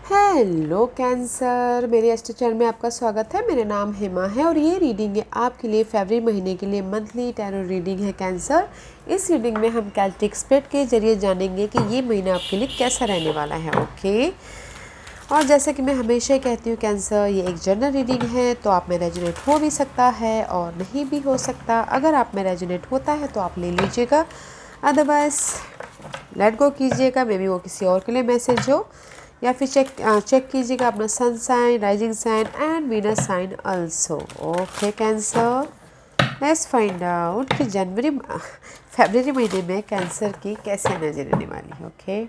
Hello cancer, मेरे astro channel में आपका स्वागत है। मेरा नाम हेमा है और ये रीडिंग है आपके लिए फरवरी महीने के लिए मंथली टैरो रीडिंग है कैंसर। इस रीडिंग में हम कैल्टिक स्प्रेड के जरिए जानेंगे कि ये महीना आपके लिए कैसा रहने वाला है। ओके, और जैसे कि मैं हमेशा ही कहती हूँ कैंसर, ये एक जनरल रीडिंग है, तो आप में रेजोनेट हो भी सकता है और नहीं भी हो सकता। अगर आप में रेजोनेट होता है तो आप ले लीजिएगा, अदरवाइज लेट गो कीजिएगा। मे बी वो किसी और के लिए मैसेज हो, या फिर चेक कीजिएगा अपना sun sign, rising sign and Venus sign also. Okay Cancer, let's find out कि फरवरी महीने में कैंसर की कैसे एनर्जी रहने वाली है।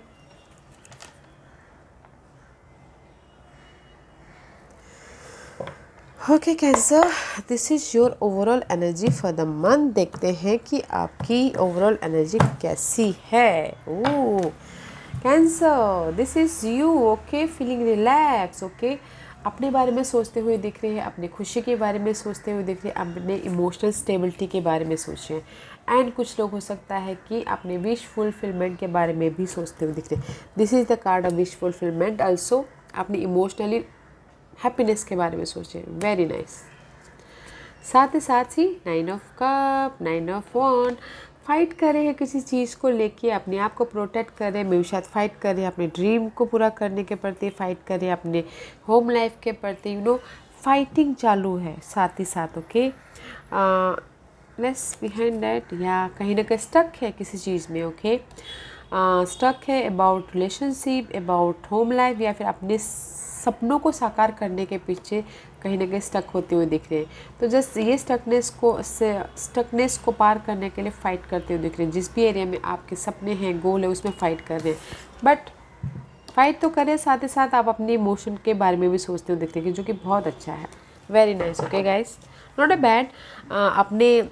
Okay cancer, this is your overall energy for the month. देखते हैं कि आपकी ओवरऑल एनर्जी कैसी है। Oh cancer, this is you. Okay, feeling relax. Okay, अपने बारे में सोचते हुए दिख रहे हैं, अपनी खुशी के बारे में सोचते हुए दिख रहे हैं, अपने इमोशनल स्टेबिलिटी के बारे में सोच रहे हैं। एंड कुछ लोग हो सकता है कि अपने विश फुलफिलमेंट के बारे में भी सोचते हुए दिख रहे हैं। This is the card of wish fulfilment. Also अपनी इमोशनली हैप्पीनेस के बारे में सोचें। Very nice. साथ ही nine of cup, nine of wand, fight कर रहे हैं किसी चीज़ को लेके, अपने आप को प्रोटेक्ट कर रहे हैं। मे भी शायद फाइट कर रहे हैं अपने ड्रीम को पूरा करने के प्रति, फाइट कर रहे हैं अपने होम लाइफ के प्रति। फाइटिंग चालू है साथ ही साथ। ओके, लेट्स बिहाइंड दैट, या कहीं ना कहीं स्टक है किसी चीज़ में। ओके, स्टक है about relationship, about home life, या फिर अपने सपनों को साकार करने के पीछे कहीं ना कहीं स्टक होते हुए दिख रहे हैं। तो जस्ट ये स्टकनेस को पार करने के लिए फ़ाइट करते हुए दिख रहे हैं। जिस भी एरिया में आपके सपने हैं, गोल है, उसमें फ़ाइट कर रहे हैं। बट फाइट तो करें, साथ ही साथ आप अपने इमोशन के बारे में भी सोचते हुए दिख रहे हैं, जो कि बहुत अच्छा है। Very nice. Okay guys, not a bad. अपने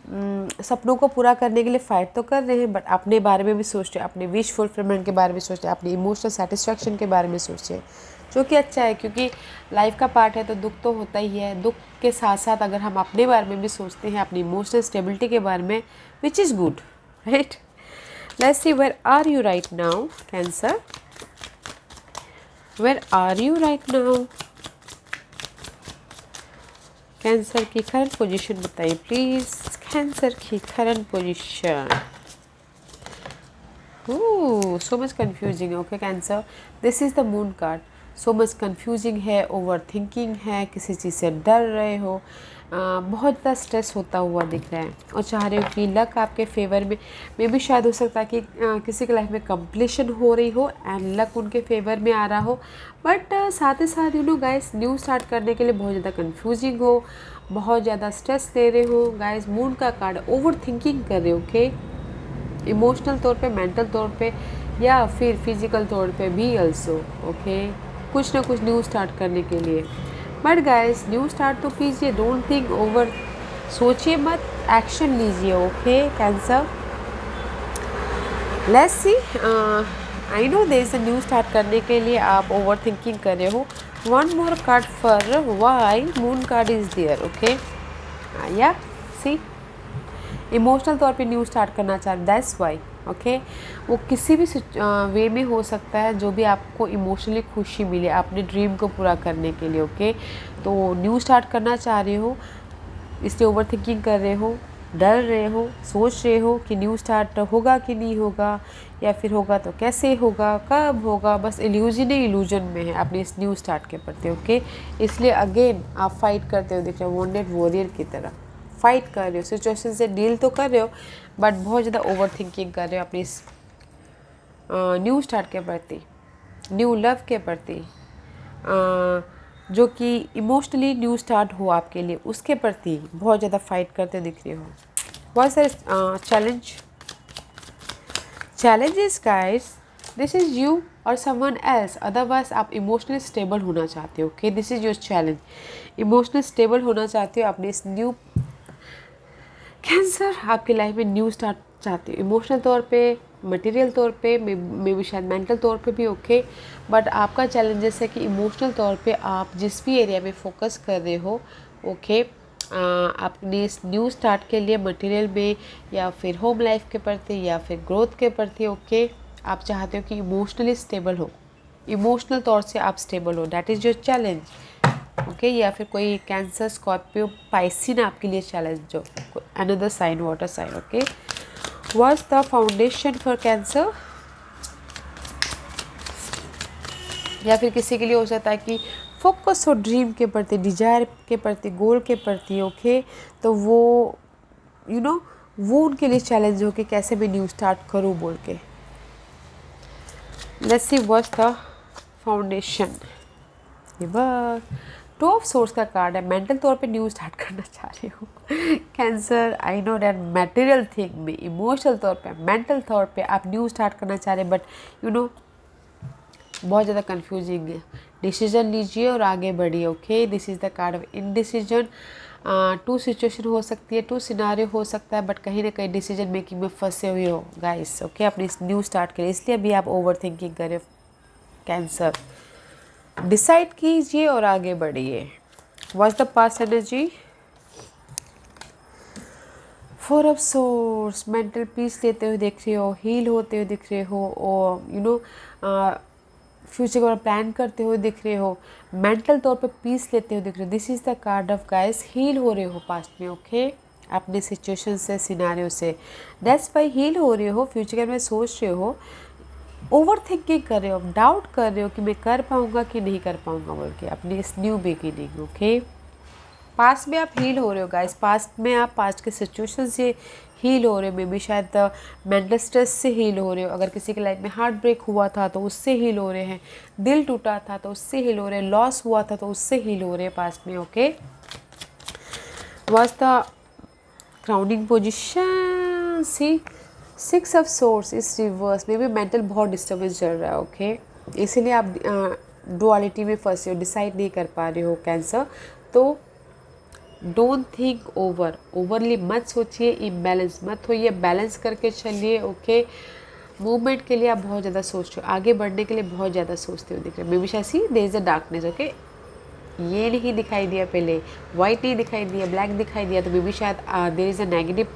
सपनों को पूरा करने के लिए फ़ाइट तो कर रहे हैं, बट अपने बारे में भी सोच रहे हैं, अपने विश फुलफिलमेंट के बारे में सोच रहे हैं, अपनी इमोशनल सेटिस्फैक्शन के बारे में सोच रहे हैं, जो कि अच्छा है। क्योंकि लाइफ का पार्ट है तो दुख तो होता ही है। दुख के साथ साथ अगर हम अपने बारे में भी सोचते हैं, अपनी इमोशनल स्टेबिलिटी के बारे में, which is good, right. Let's see, where are you right now Cancer? Where are you right now? Cancer की करंट पोजीशन बताइए प्लीज़। कैंसर की current position, so much confusing. Okay cancer, this is the moon card. So much confusing है, over thinking है, किसी चीज़ से डर रहे हो, बहुत ज़्यादा स्ट्रेस होता हुआ दिख रहा है, और चाह रहे हो कि लक आपके फेवर में भी शायद हो सकता है कि किसी की लाइफ में कंप्लीशन हो रही हो एंड लक उनके फेवर में आ रहा हो। बट साथ ही साथ गाइस, न्यू स्टार्ट करने के लिए बहुत ज़्यादा कंफ्यूजिंग हो, बहुत ज़्यादा स्ट्रेस ले रहे हो गाइस। मून का कार्ड, ओवर थिंकिंग कर रहे हो। ओके, इमोशनल तौर पे, मेंटल तौर पे, या फिर फिजिकल तौर पे भी अल्सो। ओके, कुछ ना कुछ न्यू स्टार्ट करने के लिए। बट गाइस, न्यू स्टार्ट तो कीजिए, डोंट थिंक ओवर, सोचिए मत, एक्शन लीजिए। Okay Cancer, let's see. I know there is a new start करने के लिए आप ओवर थिंकिंग कर रहे हो। One more card for why moon card is there. Okay, या सी, इमोशनल तौर पे न्यू स्टार्ट करना चाहते, दैट्स वाई। ओके, वो किसी भी वे में हो सकता है, जो भी आपको इमोशनली खुशी मिले अपने ड्रीम को पूरा करने के लिए। ओके, तो न्यू स्टार्ट करना चाह रहे हो, इसलिए ओवर थिंकिंग कर रहे हो, डर रहे हो, सोच रहे हो कि न्यू स्टार्ट होगा कि नहीं होगा, या फिर होगा तो कैसे होगा, कब होगा। बस इल्यूजन में है अपने इस न्यू स्टार्ट के प्रति। ओके, इसलिए अगेन आप फाइट करते हो दिख रहे हो, वॉन्डेड वॉरियर की तरह फाइट कर रहे हो, सिचुएशन से डील तो कर रहे हो, बट बहुत ज़्यादा ओवर थिंकिंग कर रहे हो अपनी इस न्यू स्टार्ट के प्रति, न्यू लव के प्रति, जो कि इमोशनली न्यू स्टार्ट हो आपके लिए, उसके प्रति बहुत ज़्यादा फाइट करते दिख रहे हो। बहुत सारे challenges guys, this is you or someone else, otherwise आप इमोशनली स्टेबल होना चाहते हो। Okay, this is your challenge, emotionally stable होना चाहते हो अपने इस न्यू कैंसर, आपकी लाइफ में न्यू स्टार्ट चाहते हो, इमोशनल तौर पे, मटेरियल तौर पे, मे भी शायद मेंटल तौर पे भी। ओके, बट आपका चैलेंजेस है कि इमोशनल तौर पे आप जिस भी एरिया में फोकस कर रहे हो, ओके, अपने इस न्यू स्टार्ट के लिए मटेरियल में, या फिर होम लाइफ के प्रति, या फिर ग्रोथ के प्रति, ओके, आप चाहते हो कि इमोशनली स्टेबल हो। इमोशनल तौर से आप स्टेबल हो, that is your challenge, okay. या फिर कोई कैंसर, स्कॉर्पियो, पाइसिन आपके लिए चैलेंज, जो another sign, water sign, okay. What's the foundation for Cancer? या फिर किसी के लिए हो सकता है कि फोकस हो ड्रीम के प्रति, डिजायर के प्रति, गोल के प्रति, ओके। तो वो वो उनके लिए चैलेंज हो कि कैसे मैं न्यू स्टार्ट करूँ बोल के। Let's see what's the foundation. Two of source का कार्ड है, मेंटल तौर पे न्यू स्टार्ट करना चाह रही हूँ cancer. I know that material thing में, इमोशनल तौर पे, मेंटल तौर पे आप न्यू स्टार्ट करना चाह रहे हैं, बट बहुत ज़्यादा कंफ्यूजिंग है। डिसीजन लीजिए और आगे बढ़िए, okay. This is the card of indecision. Two situation हो सकती है, टू सिनारियो हो सकता है, बट कहीं ना कहीं डिसीजन मेकिंग में फंसे हुए हो गाइस, ओके, अपने इस न्यू स्टार्ट के लिए। इसलिए अभी आप ओवर थिंकिंग करें कैंसर। डिसाइड कीजिए और आगे बढ़िए। What's the past energy? Four of swords, mental peace लेते हुए दिख रहे हो, हील होते हुए दिख रहे हो, और फ्यूचर को प्लान करते हुए दिख रहे हो, मेंटल तौर पे पीस लेते हुए दिख रहे हो। This is the card of guys, heal हो रहे हो पास्ट में, ओके, अपने सिचुएशन से, सिनारियो से। दैट्स वाई हील हो रहे हो, फ्यूचर में सोच रहे हो, ओवर थिंकिंग कर रहे हो, डाउट कर रहे हो कि मैं कर पाऊँगा कि नहीं कर पाऊँगा बोल के, अपनी इस न्यू बिगिनिंग, ओके। पास्ट में आप हील हो रहे हो गाइस, पास्ट में आप पास्ट के सिचुएशन से हील हो रहे हो, मे बी शायद मेंटल स्ट्रेस से हील हो रहे हो। अगर किसी के लाइफ में हार्ट ब्रेक हुआ था तो उससे हील हो रहे हैं, दिल टूटा था तो उससे हील हो रहे हैं, लॉस हुआ था तो उससे हील हो रहे हैं पास्ट में, okay. What's the crowning position? See, six of swords is reverse, may be mental बहुत डिस्टर्बेंस चल रहा है, ओके। इसीलिए आप डुअलिटी में फंसे हो, डिसाइड नहीं कर पा रहे हो कैंसर। तो डोंट थिंक ओवरली मत सोचिए, इम्बैलेंस मत होइए, बैलेंस करके चलिए, ओके। मूवमेंट के लिए आप बहुत ज़्यादा सोचते हो, आगे बढ़ने के लिए बहुत ज़्यादा सोचते हो दिख रहे हो। मे बी शायद there is a darkness, okay. ये नहीं दिखाई दिया पहले, वाइट नहीं दिखाई दिया, ब्लैक दिखाई दिया, तो मे बी शायद there is a negative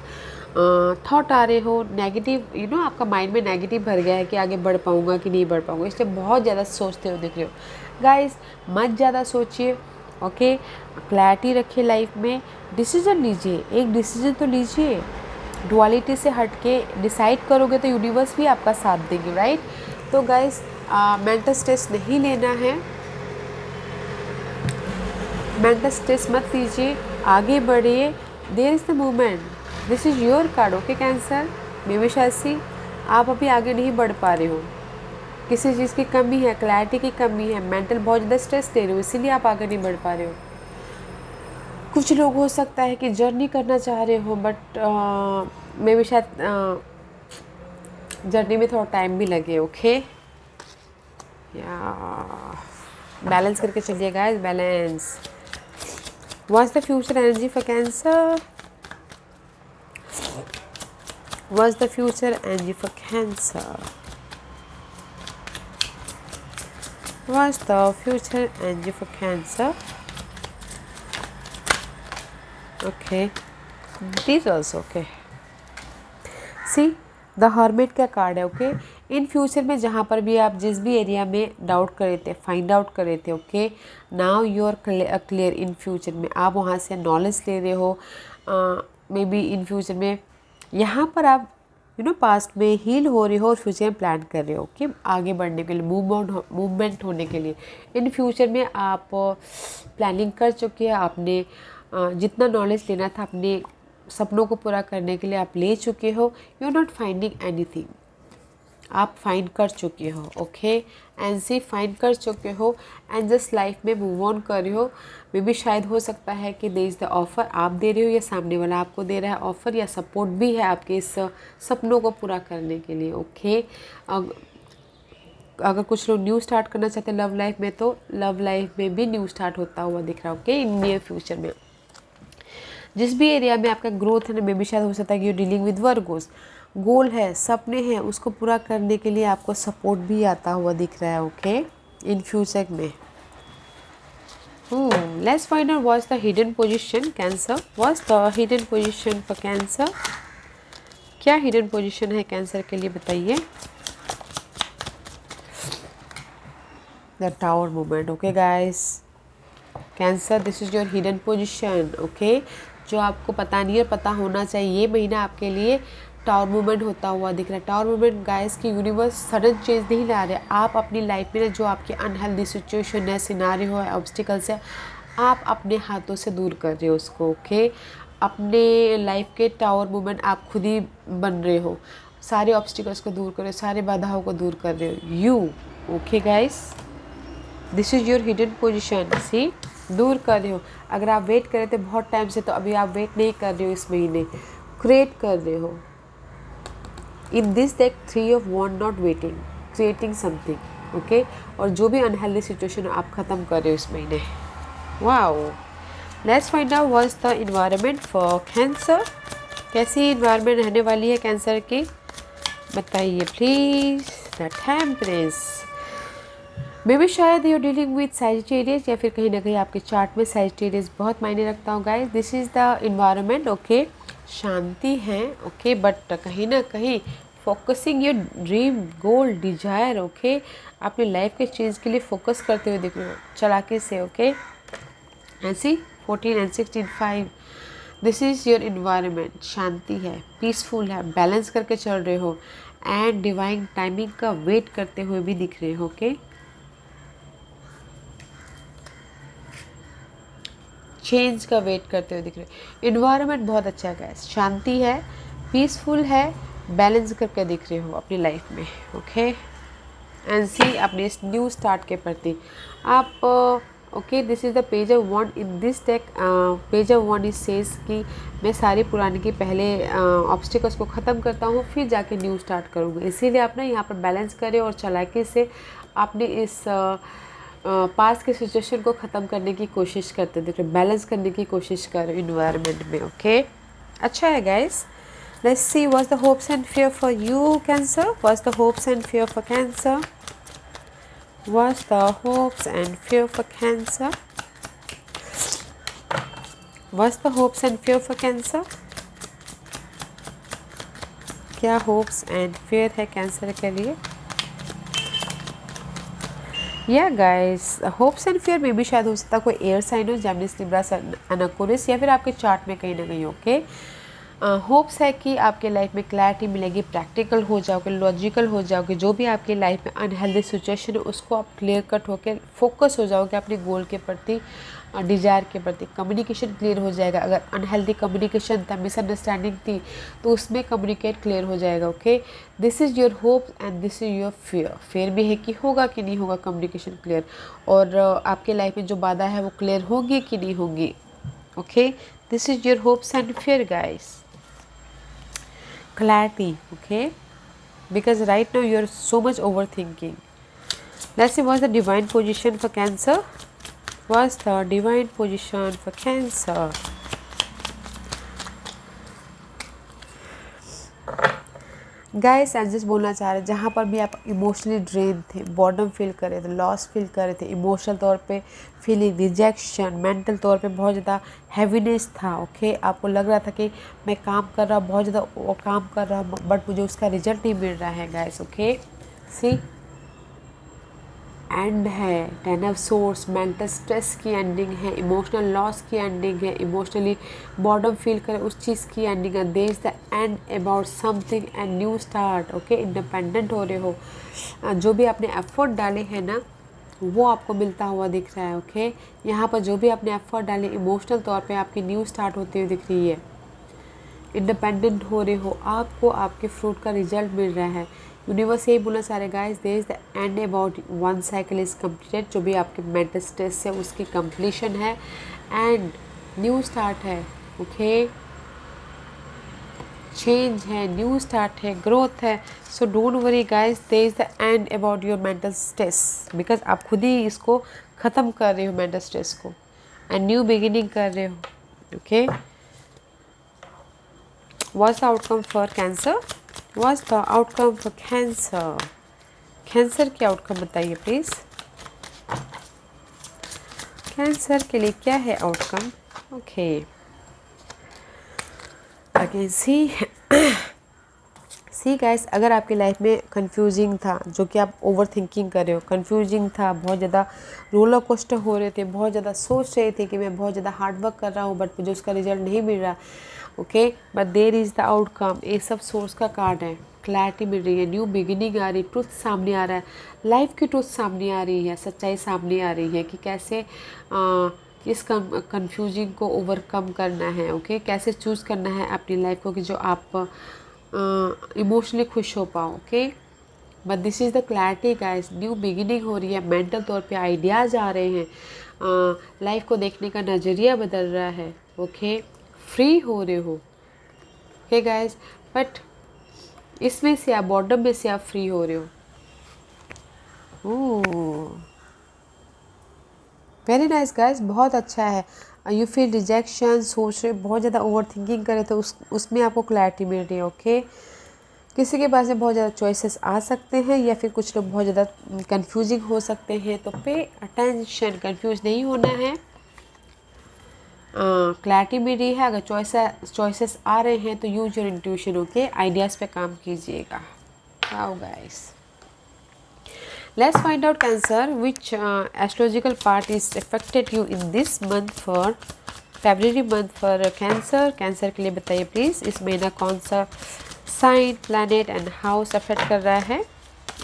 thought आ रहे हो, नेगेटिव आपका माइंड में नेगेटिव भर गया है कि आगे बढ़ पाऊँगा कि नहीं बढ़ पाऊँगा, इसलिए बहुत ज़्यादा सोचते हो दिख रहे हो गाइस। मत ज़्यादा सोचिए, ओके। क्लैरिटी रखिए लाइफ में, डिसीजन लीजिए, एक डिसीजन तो लीजिए। डुअलिटी से हट के डिसाइड करोगे तो यूनिवर्स भी आपका साथ देगी, राइट। तो गाइस मेंटल स्ट्रेस नहीं लेना है, मेंटल स्ट्रेस मत लीजिए, आगे बढ़िए। There is the movement, this is your card, okay Cancer. May be शायद आप अभी आगे नहीं बढ़ पा रहे हो, किसी चीज़ की कमी है, क्लैरिटी की कमी है, मेंटल बहुत ज़्यादा स्ट्रेस ले रहे हो, इसीलिए आप आगे नहीं बढ़ पा रहे हो। कुछ लोग हो सकता है कि जर्नी करना चाह रहे हो, बट मे बी शायद जर्नी में थोड़ा टाइम भी लगे, ओके। या बैलेंस करके चलिए guys, balance. What's the future energy for cancer? What's the future energy for cancer? What's the future energy for Cancer? Okay, these also okay. See, the Hermit का card है, okay. इन future में जहाँ पर भी आप जिस भी एरिया में डाउट कर रहे थे, फाइंड आउट कर रहे थे, okay, now you are clear. In future में आप वहाँ से नॉलेज ले रहे हो, मे बी इन फ्यूचर में यहाँ पर आप पास्ट में हील हो रहे हो और फ्यूचर में प्लान कर रहे हो कि आगे बढ़ने के लिए, मूवमेंट होने के लिए। इन फ्यूचर में आप प्लानिंग कर चुके हैं, आपने जितना नॉलेज लेना था अपने सपनों को पूरा करने के लिए आप ले चुके हो। You are not finding anything, आप फाइंड कर चुके हो, ओके। एंड सी फाइंड कर चुके हो एंड जस्ट लाइफ में मूव ऑन कर रहे हो। मे बी शायद हो सकता है कि देयर इज़ द ऑफ़र आप दे रहे हो या सामने वाला आपको दे रहा है ऑफ़र, या सपोर्ट भी है आपके इस सपनों को पूरा करने के लिए, ओके। अगर कुछ लोग न्यू स्टार्ट करना चाहते हैं लव लाइफ में, तो लव लाइफ में भी न्यू स्टार्ट होता हुआ दिख रहा है, ओके, इन नियर फ्यूचर में। जिस भी एरिया में आपका ग्रोथ है ना, मे बी शायद हो सकता है कि यू डीलिंग विद वर्गोस, गोल है, सपने हैं, उसको पूरा करने के लिए आपको सपोर्ट भी आता हुआ दिख रहा है, ओके, इन फ्यूचर में। Let's find out what's the hidden position cancer. What's the hidden position for cancer? क्या हिडन पोजीशन है कैंसर के लिए, बताइए। the tower movement. Okay guys, cancer, this is your hidden position. Okay, जो आपको पता नहीं है, पता होना चाहिए. ये महीना आपके लिए टावर मूवमेंट होता हुआ दिख रहा है. टावर मूवमेंट गाइस की यूनिवर्स सडन चेंज नहीं ला रहे. आप अपनी लाइफ में जो आपकी अनहेल्दी सिचुएशन है, सिनारियो है, ऑब्स्टिकल्स है, आप अपने हाथों से दूर कर रहे हो उसको. ओके, अपने लाइफ के टावर मूवमेंट आप खुद ही बन रहे हो. सारे ऑब्स्टिकल्स को दूर कर रहे हो, सारे बाधाओं को दूर कर रहे हो. You okay guys, this is your hidden position. See, दूर कर रहे हो. अगर आप वेट कर रहे थे बहुत टाइम से, तो अभी आप वेट नहीं कर रहे हो, इस महीने क्रिएट कर रहे हो. In this deck 3 of wands, not waiting, creating something. Okay, और जो भी अनहेल्दी सिचुएशन आप ख़त्म कर रहे हो इस महीने. Wow, let's find out what's the environment for cancer. कैसी इन्वायरमेंट रहने वाली है कैंसर की, बताइए प्लीज़. द टेम्परेंस, मे भी शायद यू डीलिंग विद सैजिटेरियस, या फिर कहीं ना कहीं आपके चार्ट में सैजिटेरियस बहुत मायने रखता हूँ guys. This is the environment. Okay, शांति है. ओके, बट कहीं ना कहीं focusing your dream, goal, desire. Okay, अपनी लाइफ के चीज़ के लिए फोकस करते हुए दिख रहे हो चालाकी से. ओके, ऐसी 14 and 16 5. This is your environment. शांति है, पीसफुल है, बैलेंस करके चल रहे हो, एंड डिवाइन टाइमिंग का वेट करते हुए भी दिख रहे हो. ओके, चेंज का वेट करते हुए दिख रहे हो. इन्वायरमेंट बहुत अच्छा है गाइस, शांति है, पीसफुल है, बैलेंस करके दिख रहे हो अपनी लाइफ में. ओके, एंड सी, अपने इस न्यू स्टार्ट के प्रति आप. Okay, this is the page of one. In this deck page of one is says कि मैं सारी पुराने के पहले ऑब्स्टिकल्स को ख़त्म करता हूँ, फिर जाके न्यू स्टार्ट करूँगा. इसीलिए आप ना यहाँ पर बैलेंस करें और चालाकी से आपने इस पास के सिचुएशन को ख़त्म करने की कोशिश करते थे, बैलेंस करने की कोशिश कर इन्वायरमेंट में. ओके, अच्छा है guys. Let's see what's the hopes and fear for you cancer. What's the hopes and fear for cancer. What's the hopes and fear for cancer? What's the hopes and fear for cancer? क्या hopes and fair है cancer के लिए. या guys, hopes and fair में भी शायद हो सकता है कोई एयर साइन हो, जेमिनी, लिब्रा, एनाकोरिस, या फिर आपके चार्ट में कहीं ना कहीं. ओके, होप्स है कि आपके लाइफ में क्लैरिटी मिलेगी, प्रैक्टिकल हो जाओगे, लॉजिकल हो जाओगे. जो भी आपकी लाइफ में अनहेल्दी सिचुएशन है उसको आप क्लियर कट होकर फोकस हो जाओगे अपने गोल के प्रति, डिजायर के प्रति. कम्युनिकेशन क्लियर हो जाएगा. अगर अनहेल्दी कम्युनिकेशन था, मिसअंडरस्टैंडिंग थी, तो उसमें कम्युनिकेट क्लियर हो जाएगा. Okay, this is your hope and this is your fear. Fear भी है कि होगा कि नहीं होगा कम्युनिकेशन क्लियर, और आपके लाइफ में जो बाधा है वो क्लियर होगी कि नहीं होगी. Okay, this is your hopes and fear guys. Clarity, okay, because right now you're so much overthinking. Let's see what's the divine position for cancer. What's the divine position for cancer? Guys, angels बोलना चाह रहे हैं, जहाँ पर भी आप emotionally drain थे, boredom feel कर रहे थे, लॉस फील कर रहे थे, इमोशनल तौर पे फीलिंग, रिजेक्शन, मेंटल तौर पे बहुत ज़्यादा हैवीनेस था. ओके, आपको लग रहा था कि मैं काम कर रहा हूँ, बहुत ज़्यादा काम कर रहा हूँ, बट मुझे उसका रिजल्ट नहीं मिल रहा है गाइस. ओके, सी, एंड है 10 ऑफ सोर्स. मेंटल स्ट्रेस की एंडिंग है, इमोशनल लॉस की एंडिंग है, इमोशनली बॉर्डम फील करे उस चीज़ की एंडिंग है. There is the end about something and new start. Okay, independent हो रहे हो. जो भी आपने एफर्ट डाले हैं ना, वो आपको मिलता हुआ दिख रहा है. ओके, यहाँ पर जो भी आपने एफर्ट डाले इमोशनल तौर पे आपकी न्यू स्टार्ट होती हुई दिख रही है. इंडिपेंडेंट हो रहे हो, आपको आपके फ्रूट का रिजल्ट मिल रहा है. यूनिवर्स यही बोलना चाह रहे guys, there is the end about one cycle is completed. जो भी आपके मेंटल स्ट्रेस है उसकी कंप्लीशन है, एंड न्यू स्टार्ट है. ओके, चेंज है, न्यू स्टार्ट है, ग्रोथ है. So don't worry guys, there is the end about your mental stress, because आप खुद ही इसको ख़त्म कर रहे हो मेंटल स्ट्रेस को, एंड न्यू बिगिनिंग कर रहे हो. Okay, what's the outcome for cancer. What's the outcome for cancer? Cancer की आउटकम बताइए प्लीज़. कैंसर के लिए क्या है आउटकम. ओके, अगेन सी सी गाइस, अगर आपकी लाइफ में कंफ्यूजिंग था, जो कि आप ओवर थिंकिंग कर रहे हो, कंफ्यूजिंग था, बहुत ज़्यादा रोलर कोस्टर हो रहे थे, बहुत ज़्यादा सोच रहे थे कि मैं बहुत ज़्यादा हार्ड वर्क कर रहा हूँ बट मुझे उसका रिजल्ट नहीं मिल रहा, okay, but there is the outcome. ये सब सोर्स का कार्ड है, क्लैरिटी मिल रही है, न्यू बिगिनिंग आ रही है, ट्रुथ सामने आ रहा है, लाइफ की ट्रुथ सामने आ रही है, सच्चाई सामने आ रही है कि कैसे इस कंफ्यूजिंग को ओवरकम करना है, ओके, कैसे चूज़ करना है अपनी लाइफ को कि जो आप इमोशनली खुश हो पाओ, okay. But this is the clarity guys, new beginning हो रही है, मेंटल तौर पे आइडियाज़ आ रहे हैं, लाइफ को देखने का नज़रिया बदल रहा है, ओके, फ्री हो रहे हो, ओके गाइस। बट इसमें से आप बॉर्डम में से आप फ्री हो रहे हो। ओह, वेरी नाइस गाइस, बहुत अच्छा है। यू फील रिजेक्शन, सोच रहे, बहुत ज़्यादा ओवर थिंकिंग करे तो उसमें आपको क्लैरिटी मिल रही है, ओके। किसी के पास में बहुत ज़्यादा चॉइसेस आ सकते हैं या फिर कुछ लोग बहुत ज़्यादा कंफ्यूजिंग हो सकते हैं, तो पे अटेंशन, कंफ्यूज नहीं होना है, क्लैरिटी मिल रही है। अगर चॉइसेस आ रहे हैं तो use your intuition, okay, ideas पे काम कीजिएगा। Wow guys, let's find out Cancer, which astrological part is affected you in this month for February month for Cancer। Cancer के लिए बताइए प्लीज़, इस महीना कौन सा sign, planet and house affect कर रहा है,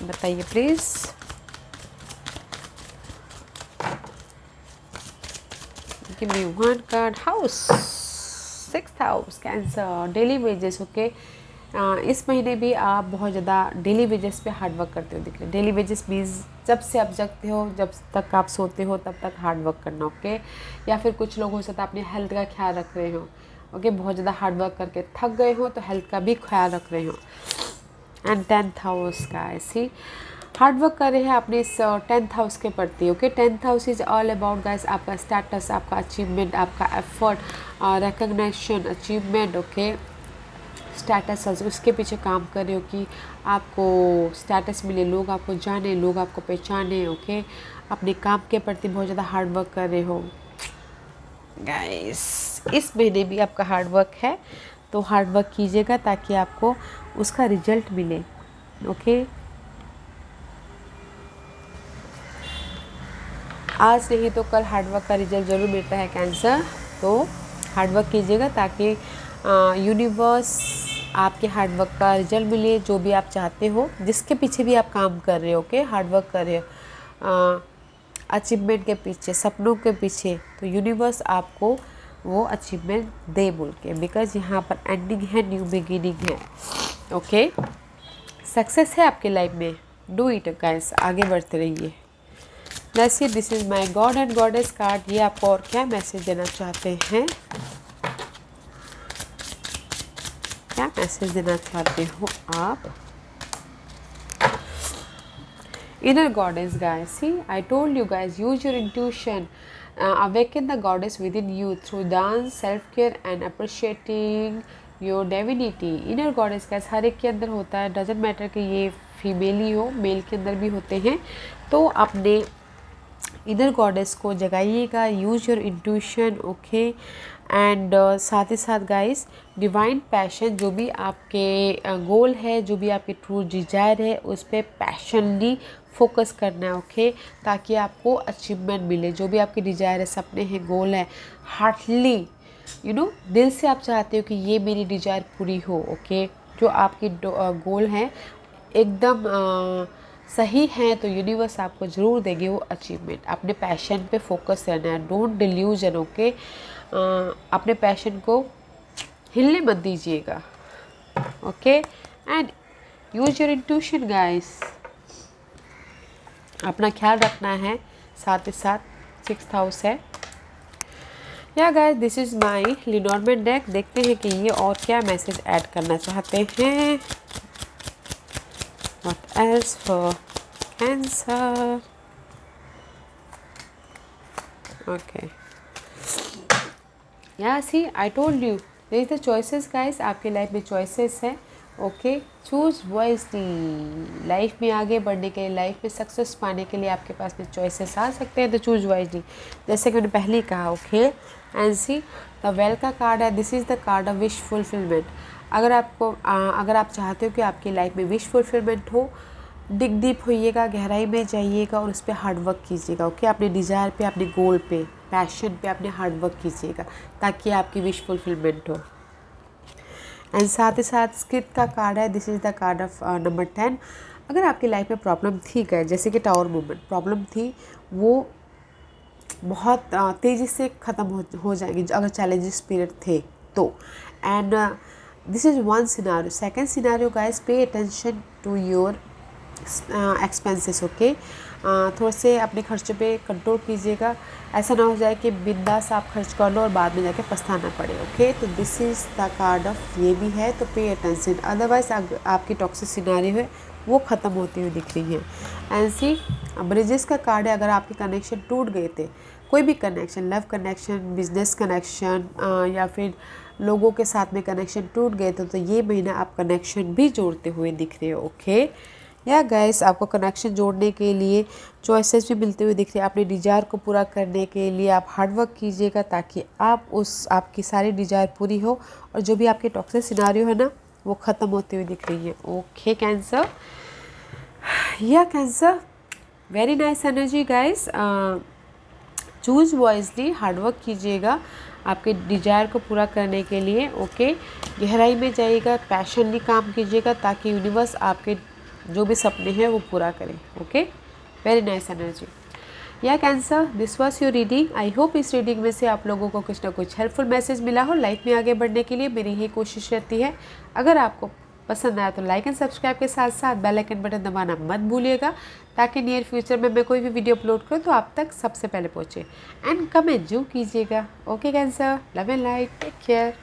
बताइए please. Give me one card. House, 6th house, Cancer, daily wages, okay. इस महीने भी आप बहुत ज़्यादा डेली वेजेस पे हार्ड वर्क करते हो, दिख रहे। डेली वेजेस मीन्स जब से आप जगते हो, जब तक आप सोते हो तब तक हार्ड वर्क करना, ओके। या फिर कुछ लोग हो सकता है अपनी हेल्थ का ख्याल रख रहे हो, ओके, बहुत ज़्यादा हार्ड वर्क करके थक गए हो तो हेल्थ का भी ख्याल रख रहे हो। एंड 10th हाउस का ऐसी हार्ड वर्क कर रहे हैं अपने इस 10th हाउस के प्रति, okay. 10th house is all about guys आपका स्टेटस, आपका अचीवमेंट, आपका effort, recognition, achievement, okay, status, उसके पीछे काम कर रहे हो कि आपको स्टेटस मिले, लोग आपको जाने, लोग आपको पहचाने, ओके। अपने काम के प्रति बहुत ज़्यादा हार्ड वर्क कर रहे हो गाइस। इस महीने भी आपका हार्ड वर्क है, तो हार्ड वर्क कीजिएगा ताकि आपको उसका रिजल्ट मिले, ओके। आज नहीं तो कल हार्ड वर्क का रिजल्ट ज़रूर मिलता है कैंसर, तो हार्ड वर्क कीजिएगा ताकि यूनिवर्स आपके हार्ड वर्क का रिजल्ट मिले, जो भी आप चाहते हो, जिसके पीछे भी आप काम कर रहे हो, ओके, हार्ड वर्क कर रहे हो, अचीवमेंट के पीछे, सपनों के पीछे, तो यूनिवर्स आपको वो अचीवमेंट दे बोल के, बिकॉज यहाँ पर एंडिंग है, न्यू बिगिनिंग है, ओके। सक्सेस है आपके लाइफ में, डू इट गाइस, आगे बढ़ते रहिए। Let's see, this is my God and goddess card. ये आपको और क्या मैसेज देना चाहते हैं, क्या मैसेज देना चाहते हो आप। Inner goddess guys, see I told you guys, use your intuition, awaken the goddess within you through dance, self care and appreciating your divinity। Inner goddess guys हर एक के अंदर होता है, डजेंट मैटर कि ये फीमेल ही हो, मेल के अंदर भी होते हैं, तो अपने इनर गॉडेस को जगाइएगा, use your intuition, okay. And साथ ही साथ गाइस, डिवाइन पैशन, जो भी आपके गोल है, जो भी आपके ट्रू डिजायर है, उस पर पैशनली फोकस करना है, ओके, ताकि आपको अचीवमेंट मिले। जो भी आपके डिजायर है, सपने हैं, गोल है, हार्टली दिल से आप चाहते हो कि ये मेरी डिजायर पूरी हो, ओके। जो आपकी गोल है एकदम सही है तो यूनिवर्स आपको ज़रूर देगी वो अचीवमेंट। अपने पैशन पे फोकस रहना है, डोंट डिल्यूजन, ओके। अपने पैशन को हिलने मत दीजिएगा, okay. And use your intuition guys, अपना ख्याल रखना है, साथ ही साथ 6th हाउस है। Yeah guys, this is my Lenormand deck. देखते हैं कि ये और क्या मैसेज ऐड करना चाहते हैं। What else for Cancer? Okay. Yeah, see, I told you. There is the choices, guys. आपकी लाइफ में choices है, ओके। Choose wisely. लाइफ में आगे बढ़ने के लिए, लाइफ में सक्सेस पाने के लिए आपके पास में चॉइसेस आ सकते हैं, तो चूज वाइजली, जैसे कि मैंने पहले ही कहा, okay. And see, the well का कार्ड है, this is the card of wish fulfillment. अगर आप चाहते हो कि आपकी लाइफ में विश फुलफिलमेंट हो, डिग डीप होइएगा, गहराई में जाइएगा और उस पर हार्ड वर्क कीजिएगा। ओके, अपने डिज़ायर पे, अपने गोल पे, पैशन पे अपने हार्ड वर्क कीजिएगा ताकि आपकी विश फुलफिलमेंट हो। एंड साथ ही साथ स्क्रिप्ट का कार्ड है, this is the card of number 10। अगर आपकी लाइफ में प्रॉब्लम थी गए, जैसे कि टावर मूवमेंट प्रॉब्लम थी, वो बहुत तेज़ी से ख़त्म हो जाएंगे अगर चैलेंजेस पीरियड थे तो। And this is one scenario. Second scenario guys, pay attention to your expenses. Okay, थोड़े से अपने खर्चों पे कंट्रोल कीजिएगा, ऐसा ना हो जाए कि बिंदास आप खर्च कर लो और बाद में जाके पछताना पड़े। ओके, तो this is the card of ये भी है, तो पे अटेंशन। अदरवाइज आपकी टॉक्सिक सिनारियो है वो ख़त्म होती हुई दिख रही है। एंड सी ब्रिजेस का कार्ड है, अगर आपके कनेक्शन टूट गए थे, कोई भी connection, love connection, business connection या फिर लोगों के साथ में कनेक्शन टूट गए थे, तो ये महीना आप कनेक्शन भी जोड़ते हुए दिख रहे हो। ओके या गाइस, आपको कनेक्शन जोड़ने के लिए चॉइसेस भी मिलते हुए दिख रहे हैं। अपने डिज़ायर को पूरा करने के लिए आप हार्ड वर्क कीजिएगा ताकि आपकी सारी डिज़ायर पूरी हो और जो भी आपके टॉक्सिक सिनारियो है ना वो ख़त्म होते हुए दिख रही है। Okay cancer, yeah cancer, very nice energy guys. Choose wisely, hard work कीजिएगा आपके डिज़ायर को पूरा करने के लिए। ओके, गहराई में जाइएगा, पैशनली काम कीजिएगा ताकि यूनिवर्स आपके जो भी सपने हैं वो पूरा करें। Okay, very nice energy. या cancer, this was your reading. I hope इस रीडिंग में से आप लोगों को कुछ ना कुछ हेल्पफुल मैसेज मिला हो। लाइफ में आगे बढ़ने के लिए मेरी यही कोशिश रहती है। अगर आपको पसंद आया तो लाइक एंड सब्सक्राइब के साथ साथ बेल आइकन बटन दबाना मत भूलिएगा ताकि नियर फ्यूचर में मैं कोई भी वीडियो अपलोड करूँ तो आप तक सबसे पहले पहुँचे। एंड कमेंट जरूर कीजिएगा। Okay Cancer, love and light, take care.